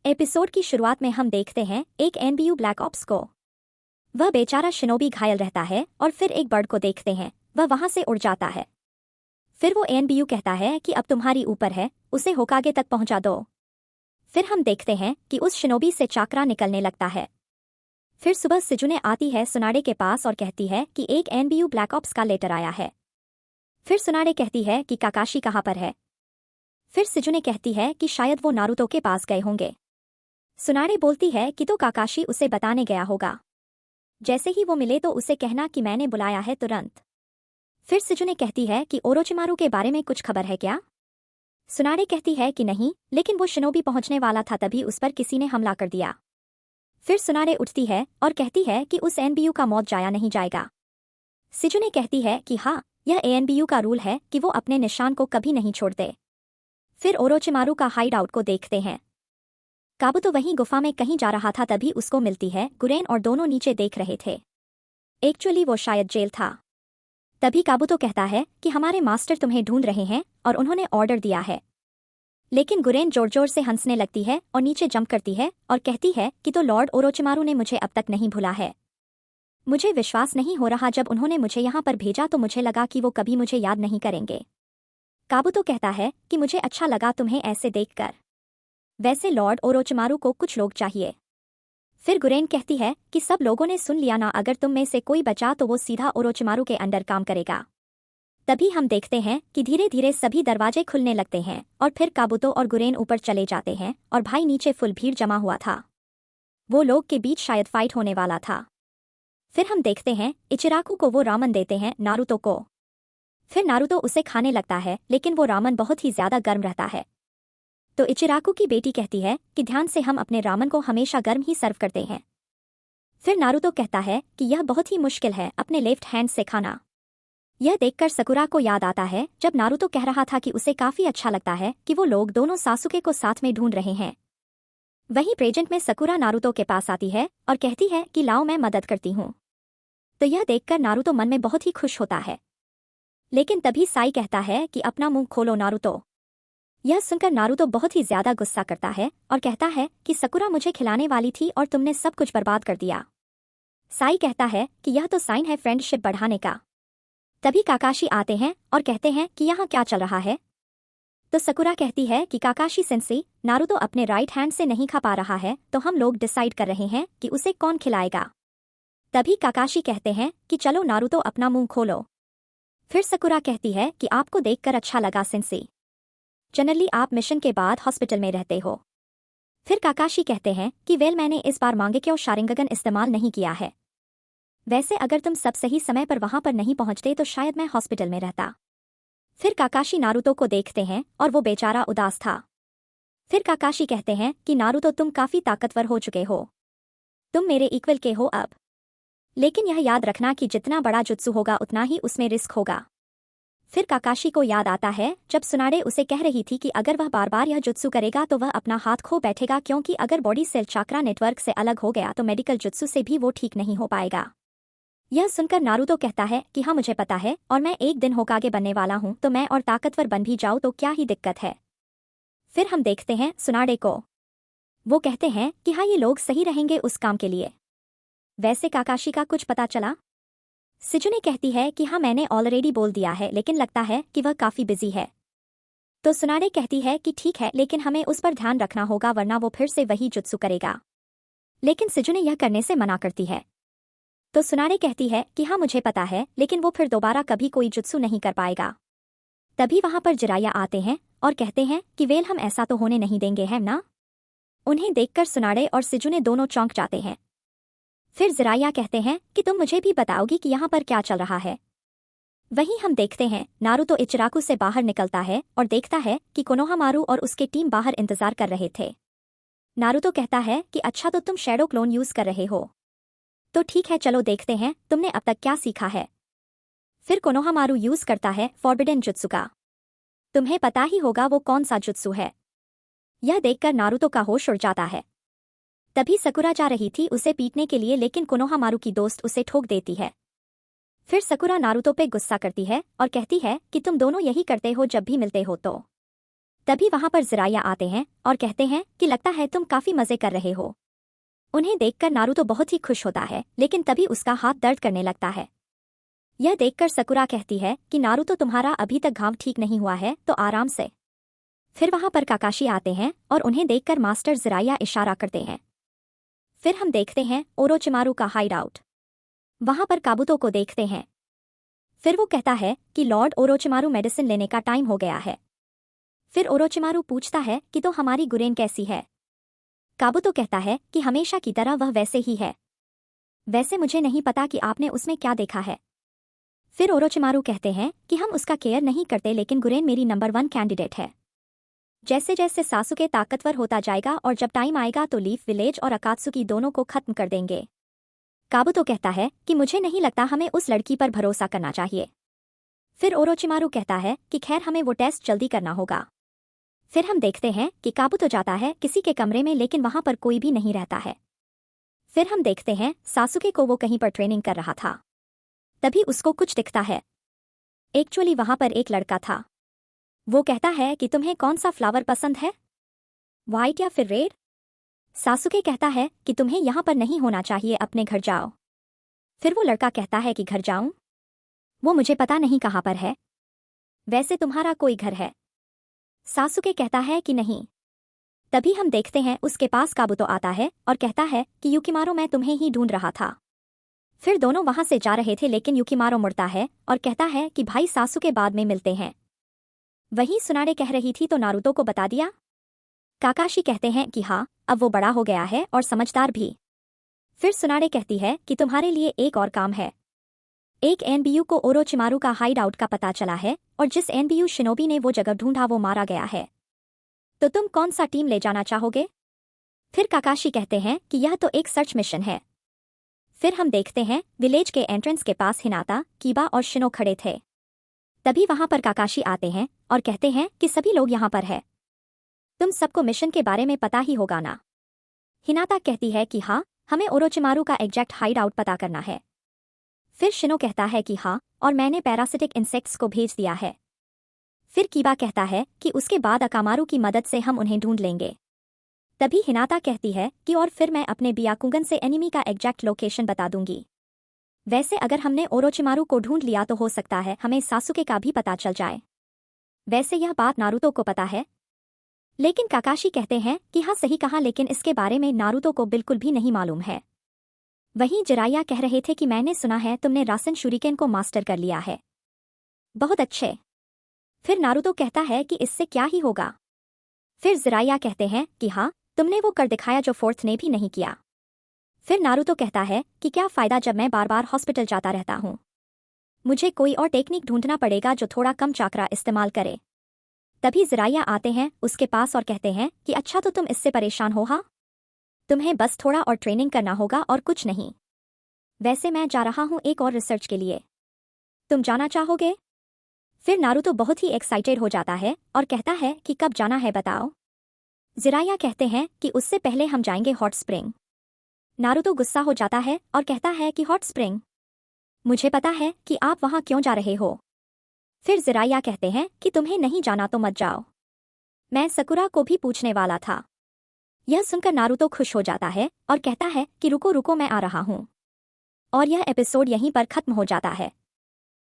Episode की शुरुआत में हम देखते हैं एक एनबीयू ब्लैक ऑप्स को। वह बेचारा शिनोबी घायल रहता है और फिर एक बर्ड को देखते हैं, वह वहां से उड़ जाता है। फिर वो एनबीयू कहता है कि अब तुम्हारी ऊपर है, उसे होकागे तक पहुंचा दो। फिर हम देखते हैं कि उस शिनोबी से चाकरा निकलने लगता है। फिर सुबह सिजुने आती है सुनाडे के पास और कहती है कि एक एनबीयू ब्लैक ऑप्स का लेटर आया है। फिर सुनाडे कहती है कि काकाशी कहाँ पर है। फिर सिजुने कहती है कि शायद वो नारुतो के पास गए होंगे। सुनाडे बोलती है कि तो काकाशी उसे बताने गया होगा। जैसे ही वो मिले तो उसे कहना कि मैंने बुलाया है तुरंत। फिर सिजुने कहती है कि ओरोचिमारू के बारे में कुछ खबर है क्या। सुनाडे कहती है कि नहीं, लेकिन वो शिनोबी पहुंचने वाला था तभी उस पर किसी ने हमला कर दिया। फिर सुनाडे उठती है और कहती है कि उस एनबीयू का मौत जाया नहीं जाएगा। सिजुने कहती है कि हाँ, यह एनबीयू का रूल है कि वो अपने निशान को कभी नहीं छोड़ते। फिर ओरोचिमारू का हाइड आउट को देखते हैं। काबुतो वहीं गुफा में कहीं जा रहा था तभी उसको मिलती है गुरेन और दोनों नीचे देख रहे थे। एक्चुअली वो शायद जेल था। तभी काबुतो कहता है कि हमारे मास्टर तुम्हें ढूंढ रहे हैं और उन्होंने ऑर्डर दिया है। लेकिन गुरेन जोर जोर से हंसने लगती है और नीचे जंप करती है और कहती है कि तो लॉर्ड ओरोचिमारू ने मुझे अब तक नहीं भुला है। मुझे विश्वास नहीं हो रहा, जब उन्होंने मुझे यहाँ पर भेजा तो मुझे लगा कि वो कभी मुझे याद नहीं करेंगे। काबुतो कहता है कि मुझे अच्छा लगा तुम्हें ऐसे देखकर। वैसे लॉर्ड ओरोचिमारू को कुछ लोग चाहिए। फिर गुरेन कहती है कि सब लोगों ने सुन लिया ना, अगर तुम में से कोई बचा तो वो सीधा ओरोचिमारू के अंडर काम करेगा। तभी हम देखते हैं कि धीरे धीरे सभी दरवाजे खुलने लगते हैं और फिर काबुतो और गुरेन ऊपर चले जाते हैं और भाई नीचे फुल भीड़ जमा हुआ था। वो लोग के बीच शायद फाइट होने वाला था। फिर हम देखते हैं इचिराकू को वो रामन देते हैं नारुतो को। फिर नारुतो उसे खाने लगता है, लेकिन वो रामन बहुत ही ज्यादा गर्म रहता है। तो इचिराकू की बेटी कहती है कि ध्यान से, हम अपने रामन को हमेशा गर्म ही सर्व करते हैं। फिर नारुतो कहता है कि यह बहुत ही मुश्किल है अपने लेफ्ट हैंड से खाना। यह देखकर सकुरा को याद आता है जब नारुतो कह रहा था कि उसे काफी अच्छा लगता है कि वो लोग दोनों सासुके को साथ में ढूंढ रहे हैं। वहीं प्रेजेंट में सकुरा नारुतो के पास आती है और कहती है कि लाओ मैं मदद करती हूँ। तो यह देखकर नारुतो मन में बहुत ही खुश होता है। लेकिन तभी साई कहता है कि अपना मुंह खोलो नारुतो। यह सुनकर नारुतो बहुत ही ज्यादा गुस्सा करता है और कहता है कि सकुरा मुझे खिलाने वाली थी और तुमने सब कुछ बर्बाद कर दिया। साई कहता है कि यह तो साइन है फ्रेंडशिप बढ़ाने का। तभी काकाशी आते हैं और कहते हैं कि यहाँ क्या चल रहा है। तो सकुरा कहती है कि काकाशी सेंसेई, नारुतो अपने राइट हैंड से नहीं खा पा रहा है तो हम लोग डिसाइड कर रहे हैं कि उसे कौन खिलाएगा। तभी काकाशी कहते हैं कि चलो नारुतो अपना मुंह खोलो। फिर सकुरा कहती है कि आपको देखकर अच्छा लगा सेंसेई। जनरली आप मिशन के बाद हॉस्पिटल में रहते हो। फिर काकाशी कहते हैं कि वेल, मैंने इस बार मांगेक्यो शारिंगगन इस्तेमाल नहीं किया है। वैसे अगर तुम सब सही समय पर वहां पर नहीं पहुंचते तो शायद मैं हॉस्पिटल में रहता। फिर काकाशी नारुतो को देखते हैं और वो बेचारा उदास था। फिर काकाशी कहते हैं कि नारुतो, तुम काफी ताकतवर हो चुके हो, तुम मेरे इक्वल के हो अब। लेकिन यह याद रखना कि जितना बड़ा जुत्सु होगा उतना ही उसमें रिस्क होगा। फिर काकाशी को याद आता है जब सुनाडे उसे कह रही थी कि अगर वह बार बार यह जुत्सु करेगा तो वह अपना हाथ खो बैठेगा, क्योंकि अगर बॉडी सेल चाक्रा नेटवर्क से अलग हो गया तो मेडिकल जुत्सु से भी वो ठीक नहीं हो पाएगा। यह सुनकर नारुतो कहता है कि हाँ मुझे पता है, और मैं एक दिन होकागे बनने वाला हूँ तो मैं और ताकतवर बन भी जाऊँ तो क्या ही दिक्कत है। फिर हम देखते हैं सुनाडे को। वो कहते हैं कि हाँ, ये लोग सही रहेंगे उस काम के लिए। वैसे काकाशी का कुछ पता चला। सिजुने कहती है कि हाँ, मैंने ऑलरेडी बोल दिया है, लेकिन लगता है कि वह काफी बिजी है। तो सुनाडे कहती है कि ठीक है, लेकिन हमें उस पर ध्यान रखना होगा वरना वो फिर से वही जुत्सु करेगा। लेकिन सिजुने यह करने से मना करती है। तो सुनाडे कहती है कि हाँ मुझे पता है, लेकिन वो फिर दोबारा कभी कोई जुत्सु नहीं कर पाएगा। तभी वहां पर जिराया आते हैं और कहते हैं कि वेल, हम ऐसा तो होने नहीं देंगे है ना। उन्हें देखकर सुनाडे और सिजुने दोनों चौंक जाते हैं। फिर जिराया कहते हैं कि तुम मुझे भी बताओगी कि यहाँ पर क्या चल रहा है। वहीं हम देखते हैं नारुतो इचिराकू से बाहर निकलता है और देखता है कि कोनोहामारू और उसके टीम बाहर इंतजार कर रहे थे। नारुतो कहता है कि अच्छा, तो तुम शैडो क्लोन यूज कर रहे हो, तो ठीक है, चलो देखते हैं तुमने अब तक क्या सीखा है। फिर कोनोहामारू यूज करता है फॉरबिडन जुत्सु का। तुम्हें पता ही होगा वो कौन सा जुत्सु है। यह देखकर नारुतो का होश उड़ जाता है। तभी सकुरा जा रही थी उसे पीटने के लिए, लेकिन कोनोहामारू की दोस्त उसे ठोक देती है। फिर सकुरा नारुतो पे गुस्सा करती है और कहती है कि तुम दोनों यही करते हो जब भी मिलते हो तो। तभी वहां पर जिराया आते हैं और कहते हैं कि लगता है तुम काफी मजे कर रहे हो। उन्हें देखकर नारुतो बहुत ही खुश होता है, लेकिन तभी उसका हाथ दर्द करने लगता है। यह देखकर सकुरा कहती है कि नारुतो तुम्हारा अभी तक घाव ठीक नहीं हुआ है तो आराम से। फिर वहां पर काकाशी आते हैं और उन्हें देखकर मास्टर जिराया इशारा करते हैं। फिर हम देखते हैं ओरोचिमारू का हाइड आउट। वहां पर काबुतो को देखते हैं। फिर वो कहता है कि लॉर्ड ओरोचिमारू मेडिसिन लेने का टाइम हो गया है। फिर ओरोचिमारू पूछता है कि तो हमारी गुरेन कैसी है। काबुतो कहता है कि हमेशा की तरह वह वैसे ही है। वैसे मुझे नहीं पता कि आपने उसमें क्या देखा है। फिर ओरोचिमारू कहते हैं कि हम उसका केयर नहीं करते, लेकिन गुरेन मेरी नंबर 1 कैंडिडेट है। जैसे जैसे सासुके ताकतवर होता जाएगा और जब टाइम आएगा तो लीफ विलेज और अकात्सुकी दोनों को खत्म कर देंगे। काबुतो कहता है कि मुझे नहीं लगता हमें उस लड़की पर भरोसा करना चाहिए। फिर ओरोचिमारू कहता है कि खैर हमें वो टेस्ट जल्दी करना होगा। फिर हम देखते हैं कि काबुतो जाता है किसी के कमरे में, लेकिन वहां पर कोई भी नहीं रहता है। फिर हम देखते हैं सासुके को वो कहीं पर ट्रेनिंग कर रहा था। तभी उसको कुछ दिखता है। एक्चुअली वहां पर एक लड़का था। वो कहता है कि तुम्हें कौन सा फ्लावर पसंद है, व्हाइट या फिर रेड। सासुके कहता है कि तुम्हें यहां पर नहीं होना चाहिए, अपने घर जाओ। फिर वो लड़का कहता है कि घर जाऊं, वो मुझे पता नहीं कहां पर है। वैसे तुम्हारा कोई घर है। सासुके कहता है कि नहीं। तभी हम देखते हैं उसके पास काबुतो आता है और कहता है कि युकिमारो मैं तुम्हें ही ढूंढ रहा था। फिर दोनों वहां से जा रहे थे, लेकिन युकिमारो मुड़ता है और कहता है कि भाई सासुके बाद में मिलते हैं। वहीं सुनाडे कह रही थी तो नारुतो को बता दिया। काकाशी कहते हैं कि हाँ, अब वो बड़ा हो गया है और समझदार भी। फिर सुनाडे कहती है कि तुम्हारे लिए एक और काम है। एक एनबीयू को ओरोचिमारू का हाइड आउट का पता चला है और जिस एनबीयू शिनोबी ने वो जगह ढूंढा वो मारा गया है। तो तुम कौन सा टीम ले जाना चाहोगे। फिर काकाशी कहते हैं कि यह तो एक सर्च मिशन है। फिर हम देखते हैं विलेज के एंट्रेंस के पास हिनाता, कीबा और शिनो खड़े थे। तभी वहां पर काकाशी आते हैं और कहते हैं कि सभी लोग यहां पर है। तुम सबको मिशन के बारे में पता ही होगा ना। हिनाता कहती है कि हाँ, हमें ओरोचिमारू का एग्जैक्ट हाइड आउट पता करना है। फिर शिनो कहता है कि हाँ, और मैंने पैरासिटिक इंसेक्ट्स को भेज दिया है। फिर कीबा कहता है कि उसके बाद अकामारू की मदद से हम उन्हें ढूंढ लेंगे। तभी हिनाता कहती है कि और फिर मैं अपने बियाकुगन से एनिमी का एग्जैक्ट लोकेशन बता दूंगी। वैसे अगर हमने ओरोचिमारू को ढूंढ लिया तो हो सकता है हमें सासुके का भी पता चल जाए। वैसे यह बात नारुतो को पता है, लेकिन काकाशी कहते हैं कि हाँ सही कहा, लेकिन इसके बारे में नारुतो को बिल्कुल भी नहीं मालूम है। वहीं जिराया कह रहे थे कि मैंने सुना है तुमने रासन शुरिकेन को मास्टर कर लिया है। बहुत अच्छे। फिर नारुतो कहता है कि इससे क्या ही होगा। फिर जिराया कहते हैं कि हाँ, तुमने वो कर दिखाया जो फोर्थ ने भी नहीं किया। फिर नारुतो कहता है कि क्या फायदा जब मैं बार बार हॉस्पिटल जाता रहता हूँ। मुझे कोई और टेक्निक ढूंढना पड़ेगा जो थोड़ा कम चाकरा इस्तेमाल करे। तभी जिराया आते हैं उसके पास और कहते हैं कि अच्छा तो तुम इससे परेशान हो। हाँ, तुम्हें बस थोड़ा और ट्रेनिंग करना होगा और कुछ नहीं। वैसे मैं जा रहा हूँ एक और रिसर्च के लिए, तुम जाना चाहोगे। फिर नारुतो बहुत ही एक्साइटेड हो जाता है और कहता है कि कब जाना है बताओ। जिराया कहते हैं कि उससे पहले हम जाएंगे हॉट स्प्रिंग। नारुतो गुस्सा हो जाता है और कहता है कि हॉट स्प्रिंग, मुझे पता है कि आप वहां क्यों जा रहे हो। फिर जिराया कहते हैं कि तुम्हें नहीं जाना तो मत जाओ, मैं सकुरा को भी पूछने वाला था। यह सुनकर नारुतो खुश हो जाता है और कहता है कि रुको रुको मैं आ रहा हूं। और यह एपिसोड यहीं पर खत्म हो जाता है।